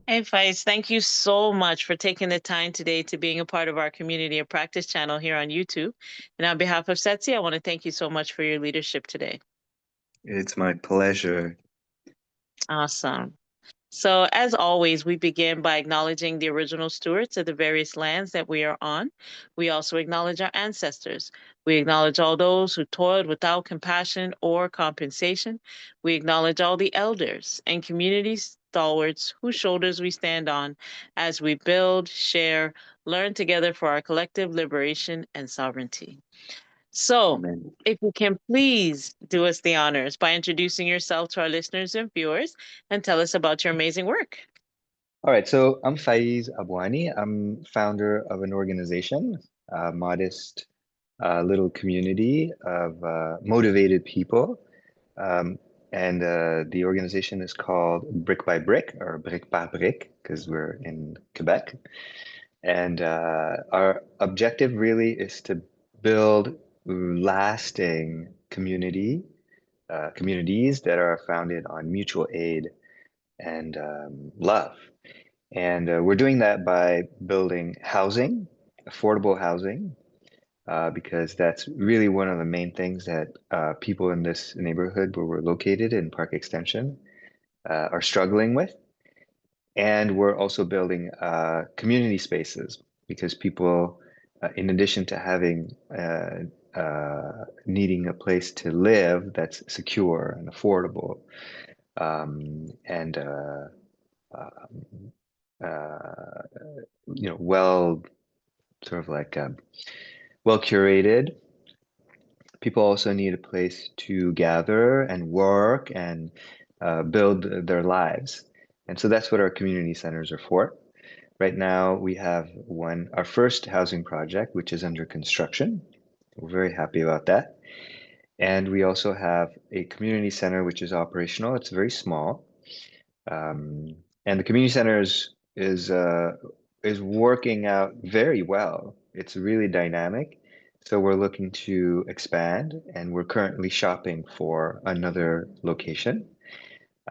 Hey, Faiz, thank you so much for taking the time today to being a part of our community of practice channel here on YouTube. And on behalf of Setsi, I want to thank you so much for your leadership today. It's my pleasure. Awesome. So, as always, we begin by acknowledging the original stewards of the various lands that we are on. We also acknowledge our ancestors. We acknowledge all those who toiled without compassion or compensation. We acknowledge all the elders and community stalwarts whose shoulders we stand on as we build, share, learn together for our collective liberation and sovereignty. So, Amen. if you can please do us the honors by introducing yourself to our listeners and viewers and tell us about your amazing work. All right, so I'm Faiz Abhuani. I'm founder of an organization, a modest little community of motivated people. Um, and the organization is called Brique by Brique or Brique par Brique because we're in Quebec. And our objective really is to build lasting communities that are founded on mutual aid and love. And we're doing that by building housing, affordable housing, because that's really one of the main things that people in this neighborhood where we're located in Park Extension are struggling with. And we're also building community spaces because people, in addition to having needing a place to live that's secure and affordable, and um, uh, well, sort of like well curated. People also need a place to gather and work and build their lives. And so that's what our community centers are for. Right now, we have our first housing project, which is under construction. We're very happy about that. And we also have a community center, which is operational. It's very small. Um, and the community center is working out very well. It's really dynamic. So we're looking to expand, and we're currently shopping for another location.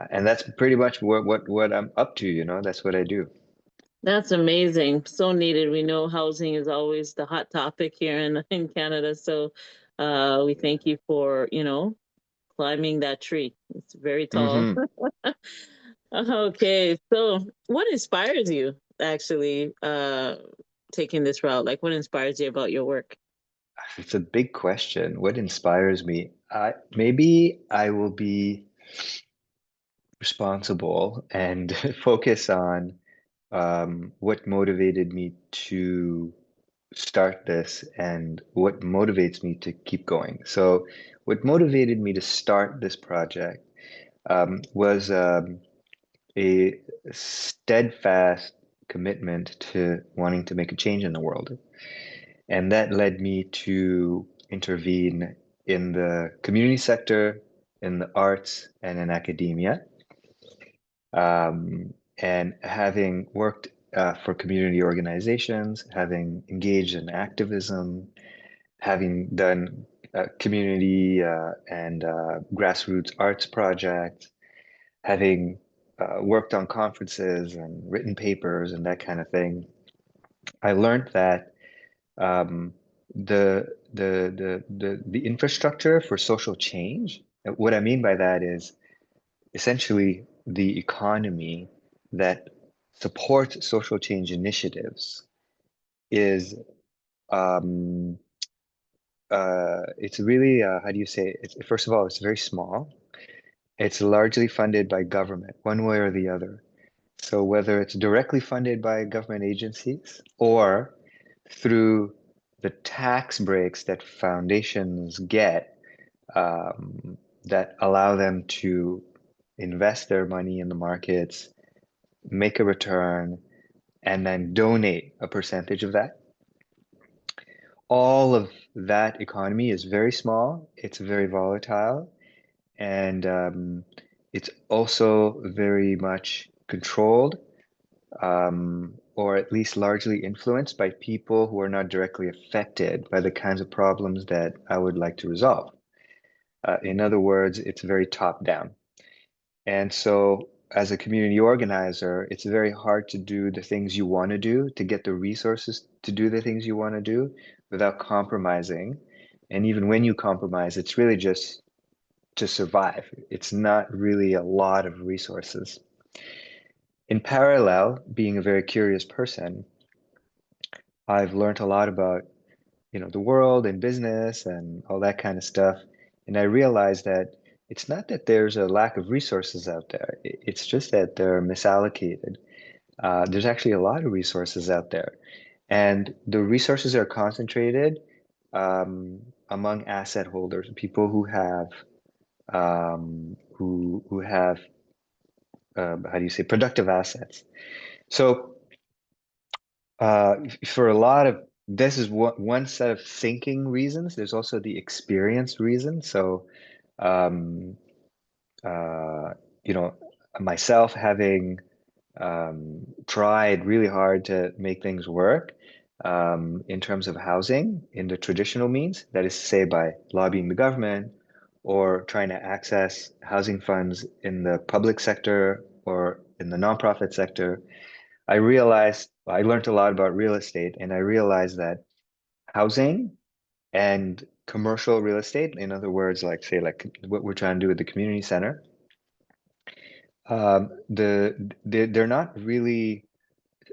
And that's pretty much what I'm up to, that's what I do. That's amazing. So needed. We know housing is always the hot topic here in Canada. So we thank you for, climbing that tree. It's very tall. Hmm. Okay. So what inspires you actually taking this route? Like what inspires you about your work? It's a big question. What inspires me? Maybe I will be responsible and focus on what motivated me to start this and what motivates me to keep going. So, what motivated me to start this project was a steadfast commitment to wanting to make a change in the world. And that led me to intervene in the community sector, in the arts, and in academia. And having worked for community organizations, having engaged in activism, having done community and grassroots arts projects, having worked on conferences and written papers and that kind of thing, I learned that um, the infrastructure for social change. What I mean by that is essentially the economy that supports social change initiatives is um, it's really how do you say it? First of all, it's very small. It's largely funded by government, one way or the other. So whether it's directly funded by government agencies or through the tax breaks that foundations get that allow them to invest their money in the markets, make a return, and then donate a percentage of that. All of that economy is very small, it's very volatile, and it's also very much controlled or at least largely influenced by people who are not directly affected by the kinds of problems that I would like to resolve. In other words, it's very top down. And so as a community organizer, it's very hard to do the things you want to do, to get the resources to do the things you want to do without compromising. And even when you compromise, it's really just to survive. It's not really a lot of resources. In parallel, being a very curious person, I've learned a lot about, the world and business and all that kind of stuff. And I realized that it's not that there's a lack of resources out there. It's just that they're misallocated. There's actually a lot of resources out there, and the resources are concentrated among asset holders, people who have how do you say, productive assets. So for a lot of this is one set of thinking reasons. There's also the experience reason. So um, uh, you know, myself having tried really hard to make things work in terms of housing in the traditional means, that is to say, by lobbying the government or trying to access housing funds in the public sector or in the nonprofit sector. I learned a lot about real estate, and I realized that housing and commercial real estate, in other words, like say, like what we're trying to do with the community center, they're not really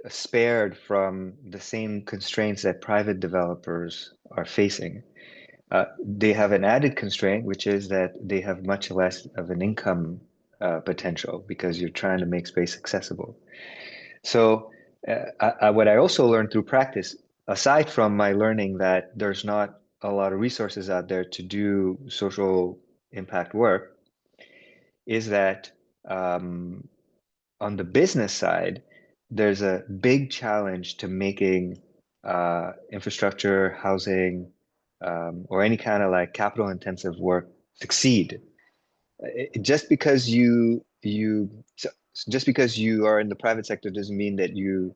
spared from the same constraints that private developers are facing. They have an added constraint, which is that they have much less of an income potential because you're trying to make space accessible. So, what I also learned through practice, aside from my learning that there's not a lot of resources out there to do social impact work, is that um, on the business side, there's a big challenge to making infrastructure, housing, or any kind of like capital intensive work succeed. Just because just because you are in the private sector doesn't mean that you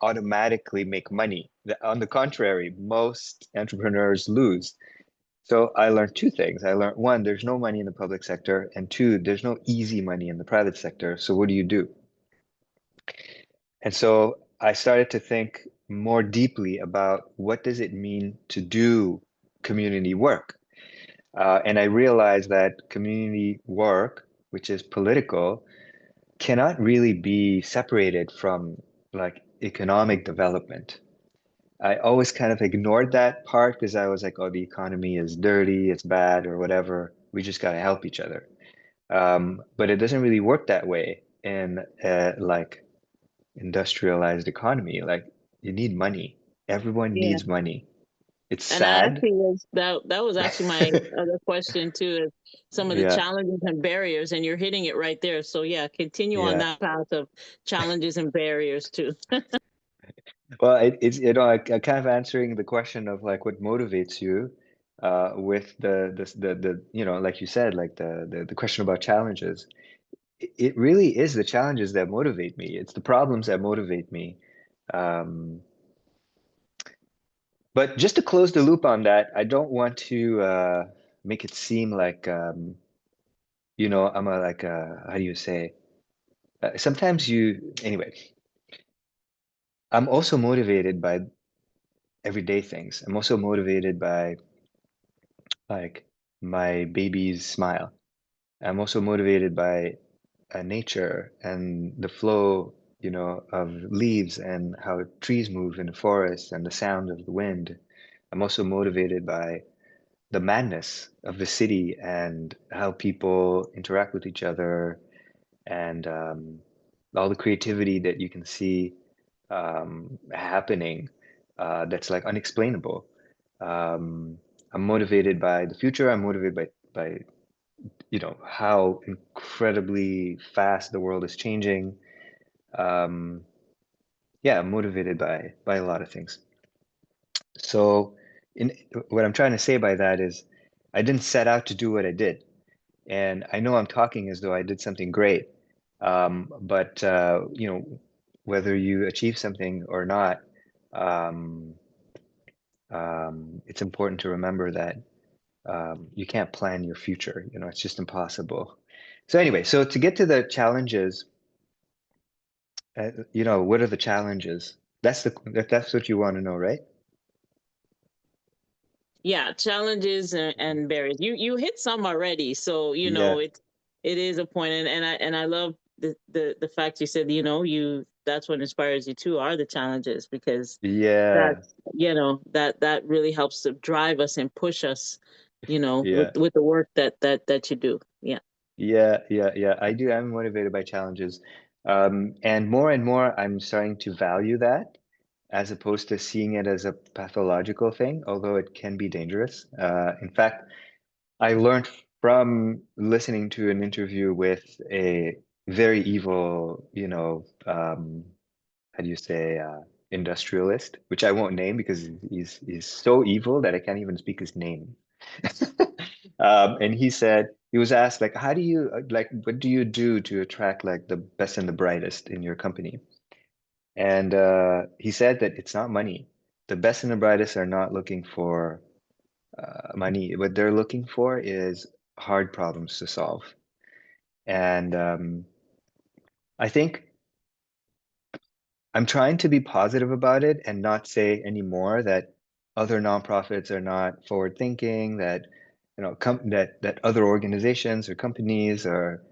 automatically make money. On the contrary, most entrepreneurs lose. So I learned two things. I learned one, there's no money in the public sector, and two, there's no easy money in the private sector. So what do you do? And so I started to think more deeply about what does it mean to do community work. And I realized that community work, which is political, cannot really be separated from like economic development. I always kind of ignored that part because I was like, oh, the economy is dirty, it's bad, or whatever. We just got to help each other. But it doesn't really work that way in like industrialized economy. Like you need money. Everyone Yeah. needs money. It's And that sad. actually was that was actually my other question too, is some of the Yeah, challenges and barriers, and you're hitting it right there. So yeah, continue on yeah. that path of challenges and barriers too. Well, it's I kind of answering the question of like what motivates you, with the like you said, like the question about challenges. It really is the challenges that motivate me. It's the problems that motivate me. Um, but just to close the loop on that, I don't want to make it seem like I'm a like how do you say? Sometimes anyway. I'm also motivated by everyday things. I'm also motivated by like my baby's smile. I'm also motivated by nature and the flow, of leaves and how trees move in the forest and the sound of the wind. I'm also motivated by the madness of the city and how people interact with each other and all the creativity that you can see happening that's like unexplainable. Um, I'm motivated by the future. I'm motivated by how incredibly fast the world is changing. Um, yeah, I'm motivated by a lot of things. So, in what I'm trying to say by that is, I didn't set out to do what I did, and I know I'm talking as though I did something great. But whether you achieve something or not, um, it's important to remember that you can't plan your future. It's just impossible. So anyway, so to get to the challenges, what are the challenges? That's what you want to know, right? Yeah, challenges and barriers. You hit some already, so Yeah, it is a point, and I love the fact you said, you that's what inspires you too, are the challenges, because yeah, that's, that really helps to drive us and push us, yeah, with the work that you do. Yeah. yeah. I do. I'm motivated by challenges, and more, I'm starting to value that as opposed to seeing it as a pathological thing, although it can be dangerous. In fact, I learned from listening to an interview with a very evil, how do you say, industrialist, which I won't name because he's so evil that I can't even speak his name. And he said he was asked like, how do you like, what do you do to attract like the best and the brightest in your company? And he said that it's not money. The best and the brightest are not looking for money. What they're looking for is hard problems to solve. And I think I'm trying to be positive about it and not say anymore that other nonprofits are not forward thinking, that that other organizations or companies or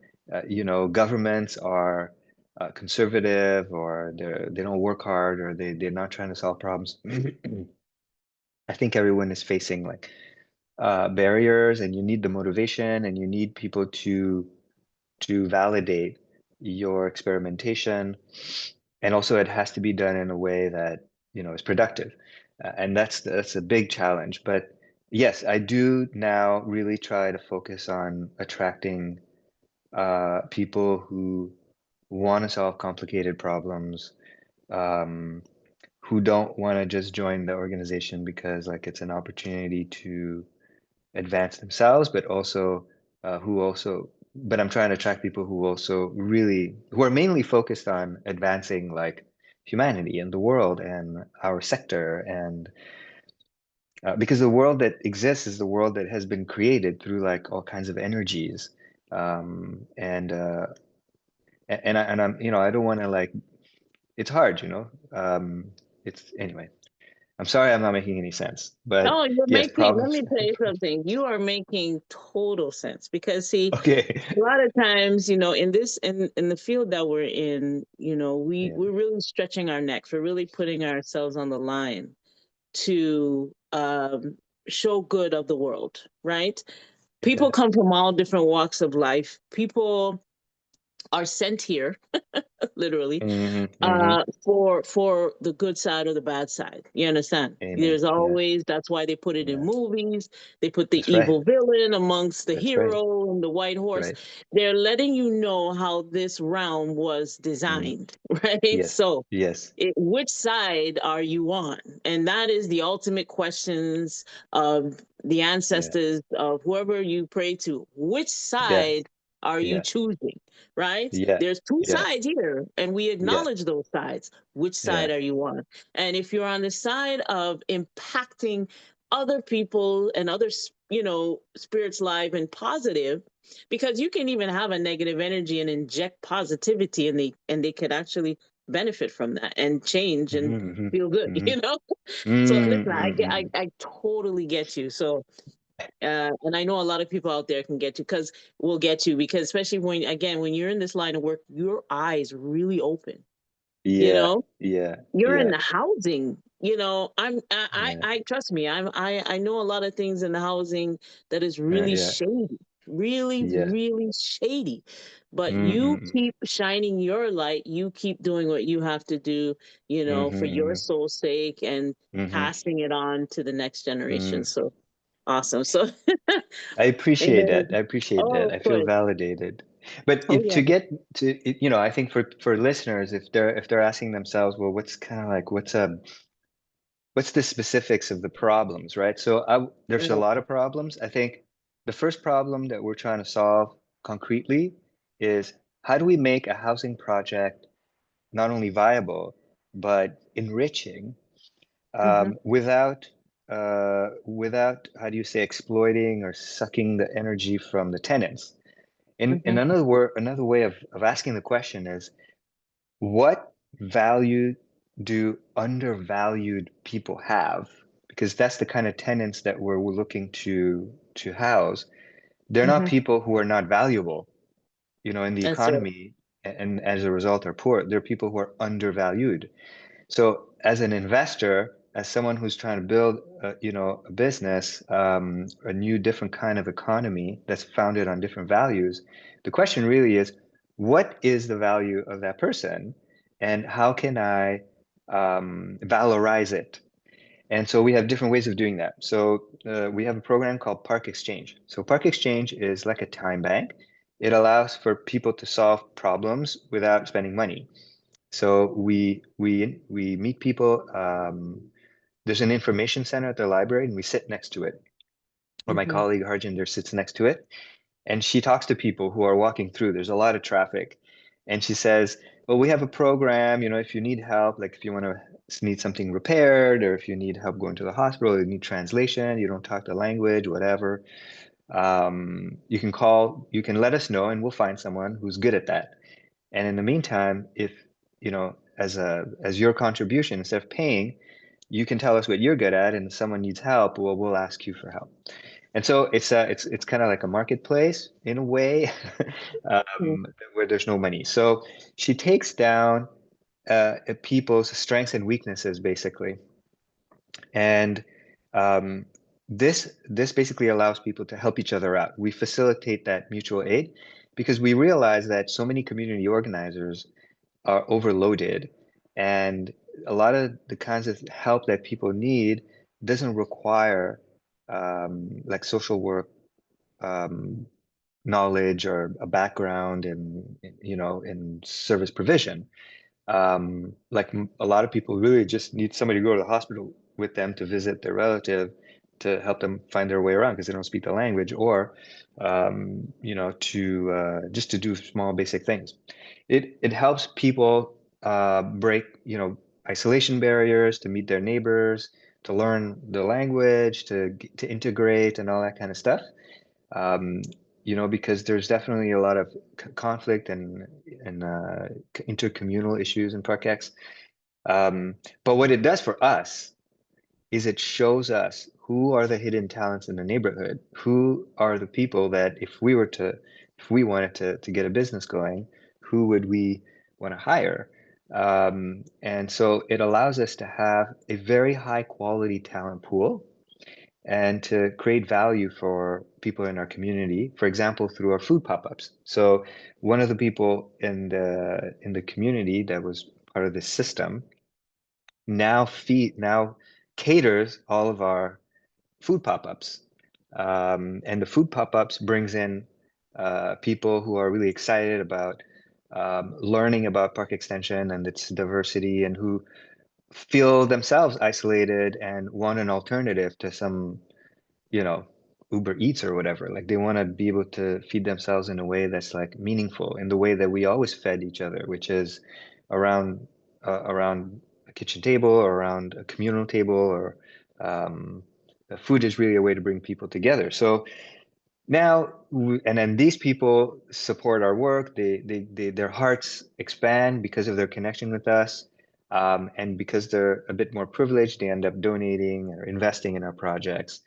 governments are conservative or they don't work hard or they're not trying to solve problems. I think everyone is facing like barriers, and you need the motivation, and you need people to validate your experimentation, and also it has to be done in a way that is productive, and that's a big challenge. But yes, I do now really try to focus on attracting people who want to solve complicated problems, um, who don't want to just join the organization because like it's an opportunity to advance themselves, but also but I'm trying to attract people who are mainly focused on advancing like humanity and the world and our sector, and because the world that exists is the world that has been created through like all kinds of energies, and I'm I don't want to like it's hard, it's anyway. I'm sorry I'm not making any sense, but Oh, you're yes, making, let problems. me tell you something. You are making total sense, because see, Okay. a lot of times, in this, in the field that we're in, Yeah. we're really stretching our necks. We're really putting ourselves on the line to show good of the world, right? People Yeah. come from all different walks of life. People are sent here literally, Hmm. Hmm. for the good side or the bad side. You understand? Amen. There's Yeah. always, that's why they put it in Yeah. movies. They put the That's right. evil villain amongst the That's right. hero and the white That's horse. right. They're letting you know how this realm was Mm. designed, right? Yes. So Yes. which side are you on? And that is the ultimate questions of the Yeah. ancestors of whoever you pray to. Which Yeah. side are you Yeah. choosing? Right? Yeah. There's two Yeah. sides here, and we Yeah. acknowledge those sides. Which Yeah. side are you on? And if you're on the side of impacting other people and other, spirits' life and positive, because you can even have a negative energy and inject positivity, and they could actually benefit from that and change and Hmm. feel good, Hmm. so listen, I get, Mm-hmm. I totally get you. So and I know a lot of people out there can get you, because will get you, because especially when, again, when you're in this line of work, your eyes really open, you Yeah. know Yeah. you're in Yeah. the housing, Yeah. I trust me, I know a lot of things in the housing that is Yeah. really Yeah. shady, really, Yeah. really shady. But you Mm-hmm. keep shining your light, you keep doing what you have to do, for your Mm-hmm. soul's sake, and Mm-hmm. passing it on to the next generation. Mm. So awesome. So I appreciate amen. that. I appreciate Oh, that. of I feel course. validated. But Oh yeah. to get to, I think for listeners, if they're asking themselves, well, what's kind of like what's the specifics of the problems, right? So there's a Right. lot of problems. I think the first problem that we're trying to solve concretely is how do we make a housing project not only viable but enriching, Mm-hmm. without how do you say exploiting or sucking the energy from the tenants. In Mm-hmm. another word, another way of asking the question is, what value do undervalued people have? Because that's the kind of tenants that we're looking to house. They're not Mm-hmm. people who are not valuable, in the That's it. economy, and as a result are poor. They're people who are undervalued. So as an investor, as someone who's trying to build, a business, a new, different kind of economy that's founded on different values, the question really is, what is the value of that person, and how can I valorize it? And so we have different ways of doing that. So we have a program called Park Exchange. So Park Exchange is like a time bank. It allows for people to solve problems without spending money. So we meet people. There's an information center at the library, and we sit next to it. Or my Mm-hmm. colleague Harjinder sits next to it, and she talks to people who are walking through. There's a lot of traffic, and she says, "Well, we have a program. If you need help, like if you want to need something repaired, or if you need help going to the hospital, you need translation, you don't talk the language, whatever. You can call. You can let us know, and we'll find someone who's good at that." And in the meantime, if as your contribution, instead of paying, you can tell us what you're good at, and if someone needs help, well, we'll ask you for help. And so it's kind of like a marketplace in a way, where there's no money. So she takes down people's strengths and weaknesses basically, and um, this basically allows people to help each other out. We facilitate that mutual aid because we realize that so many community organizers are overloaded, and a lot of the kinds of help that people need doesn't require like social work um, knowledge or a background in service provision. Like a lot of people really just need somebody to go to the hospital with them to visit their relative to help them find their way around because they don't speak the language, or to just to do small basic things. It helps people break, isolation barriers, to meet their neighbors, to learn the language, to integrate and all that kind of stuff. Um, because there's definitely a lot of conflict and intercommunal issues in Park X. But what it does for us is it shows us who are the hidden talents in the neighborhood, who are the people that if we wanted to get a business going, who would we want to hire? And so it allows us to have a very high quality talent pool and to create value for people in our community, for example, through our food pop-ups. So one of the people in the community that was part of this system now caters all of our food pop-ups. And the food pop-ups brings in people who are really excited about learning about Park Extension and its diversity, and who feel themselves isolated and want an alternative to some, you know, Uber Eats or whatever. Like they want to be able to feed themselves in a way that's like meaningful, in the way that we always fed each other, which is around around a kitchen table or around a communal table, or um, food is really a way to bring people together. So now, and then these people support our work. Their hearts expand because of their connection with us. And because they're a bit more privileged, they end up donating or investing in our projects.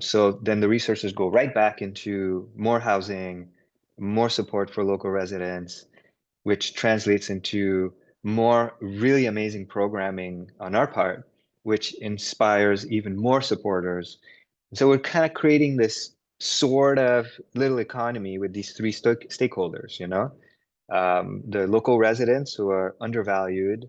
So then the resources go right back into more housing, more support for local residents, which translates into more really amazing programming on our part, which inspires even more supporters. So we're kind of creating this sort of little economy with these three stakeholders, the local residents who are undervalued,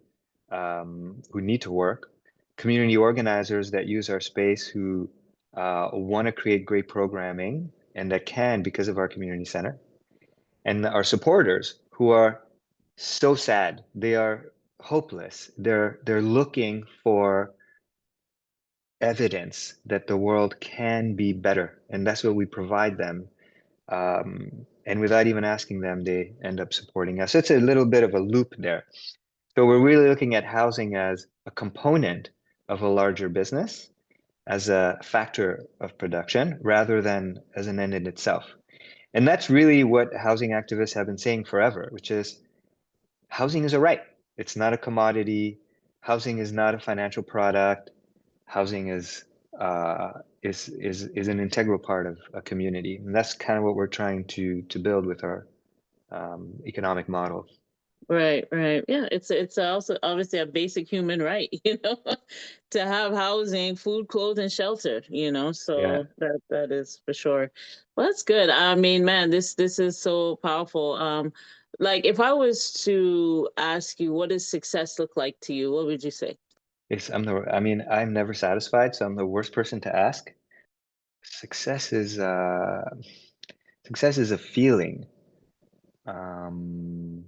who need to work, community organizers that use our space, who want to create great programming and that can because of our community center, and our supporters who are so sad. They are hopeless. They're looking for evidence that the world can be better, and that's what we provide them. And without even asking them, they end up supporting us. So it's a little bit of a loop there. So we're really looking at housing as a component of a larger business, as a factor of production, rather than as an end in itself. And that's really what housing activists have been saying forever, which is housing is a right. It's not a commodity. Housing is not a financial product. Housing is an integral part of a community, and that's kind of what we're trying to build with our economic model. Right, right. Yeah, it's also obviously a basic human right, to have housing, food, clothing, shelter, Yeah. so that is for sure. Well, that's good. I mean, man, this is so powerful. Like if I was to ask you, what does success look like to you? What would you say? I mean, I'm never satisfied, so I'm the worst person to ask. Success is success is a feeling um,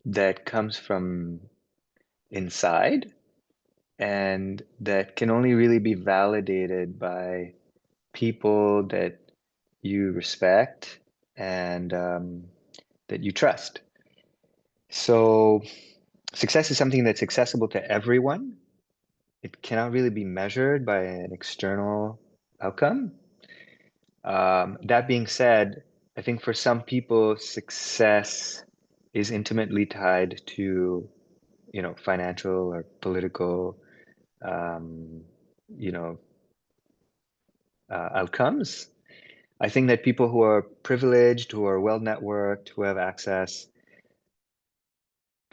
that comes from inside and that can only really be validated by people that you respect and that you trust. So success is something that's accessible to everyone. It cannot really be measured by an external outcome. That being said, I think for some people, success is intimately tied to, financial or political, um, you know, outcomes. I think that people who are privileged, who are well networked, who have access,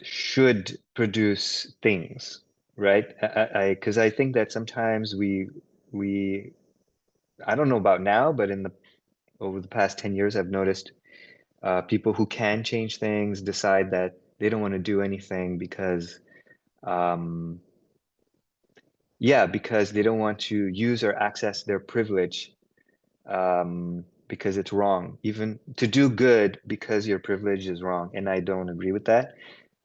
should produce things, right? Because I think that sometimes we, I don't know about now, but over the past 10 years, I've noticed people who can change things decide that they don't want to do anything because, um, yeah, because they don't want to use or access their privilege because it's wrong. Even to do good because your privilege is wrong. And I don't agree with that.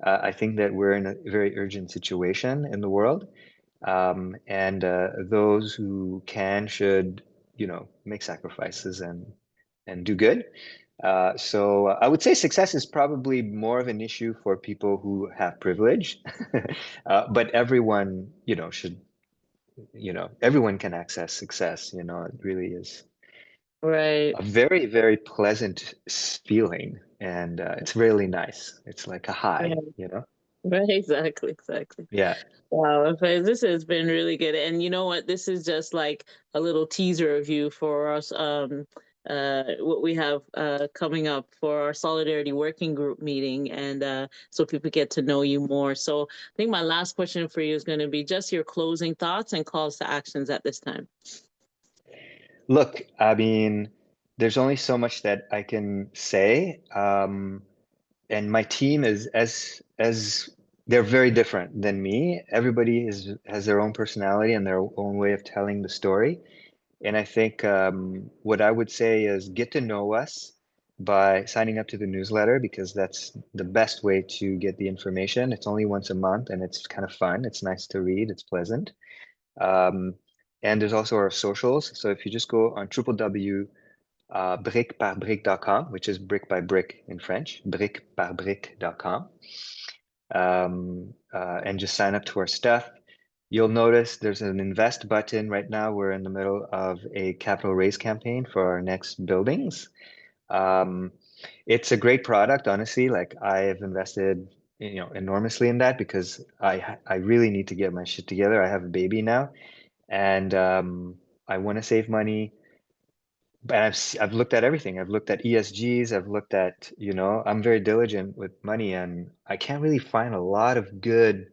I think that we're in a very urgent situation in the world. And those who can should, make sacrifices and do good. So I would say success is probably more of an issue for people who have privilege, but everyone, should, everyone can access success. It really is Right. a very, very pleasant feeling, and it's really nice. It's like a Right. high. Right. Exactly. Exactly. Yeah. Wow, okay, this has been really good. And you know what? This is just like a little teaser of you for us, what we have coming up for our Solidarity Working Group meeting, and so people get to know you more. So I think my last question for you is going to be just your closing thoughts and calls to actions at this time. Look, I mean, there's only so much that I can say. And my team is as they're very different than me. Everybody has their own personality and their own way of telling the story. And I think what I would say is get to know us by signing up to the newsletter because that's the best way to get the information. It's only once a month and it's kind of fun. It's nice to read. It's pleasant. Um, and there's also our socials. So if you just go on www briqueparbrique.com, which is brick by brick in French, briqueparbrique.com, and just sign up to our stuff. You'll notice there's an invest button right now. We're in the middle of a capital raise campaign for our next buildings. Um, it's a great product, honestly. Like I have invested, enormously in that because I really need to get my shit together. I have a baby now, and I want to save money. But I've looked at everything. I've looked at ESGs. I've looked at, I'm very diligent with money, and I can't really find a lot of good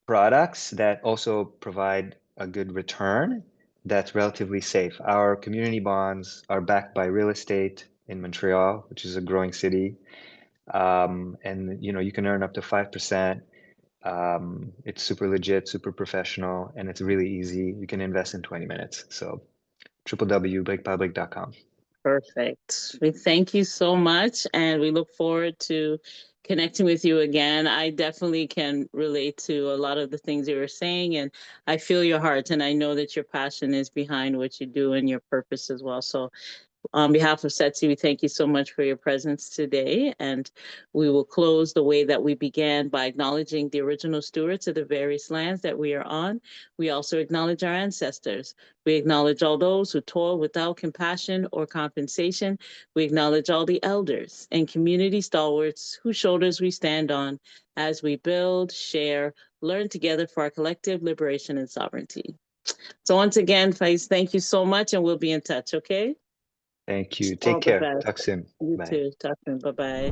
products that also provide a good return that's relatively safe. Our community bonds are backed by real estate in Montreal, which is a growing city. And you can earn up to 5%. It's super legit, super professional, and it's really easy. You can invest in 20 minutes. So www.blakepublic.com. Perfect. We thank you so much, and we look forward to connecting with you again. I definitely can relate to a lot of the things you were saying, and I feel your heart, and I know that your passion is behind what you do and your purpose as well. So On behalf of SETSI, we thank you so much for your presence today. And we will close the way that we began by acknowledging the original stewards of the various lands that we are on. We also acknowledge our ancestors. We acknowledge all those who toil without compassion or compensation. We acknowledge all the elders and community stalwarts whose shoulders we stand on as we build, share, learn together for our collective liberation and sovereignty. So once again, Faiz, thank you so much, and we'll be in touch, okay? Thank you. All Take the care. best. Talk soon. You Bye. too. Talk soon. Bye bye.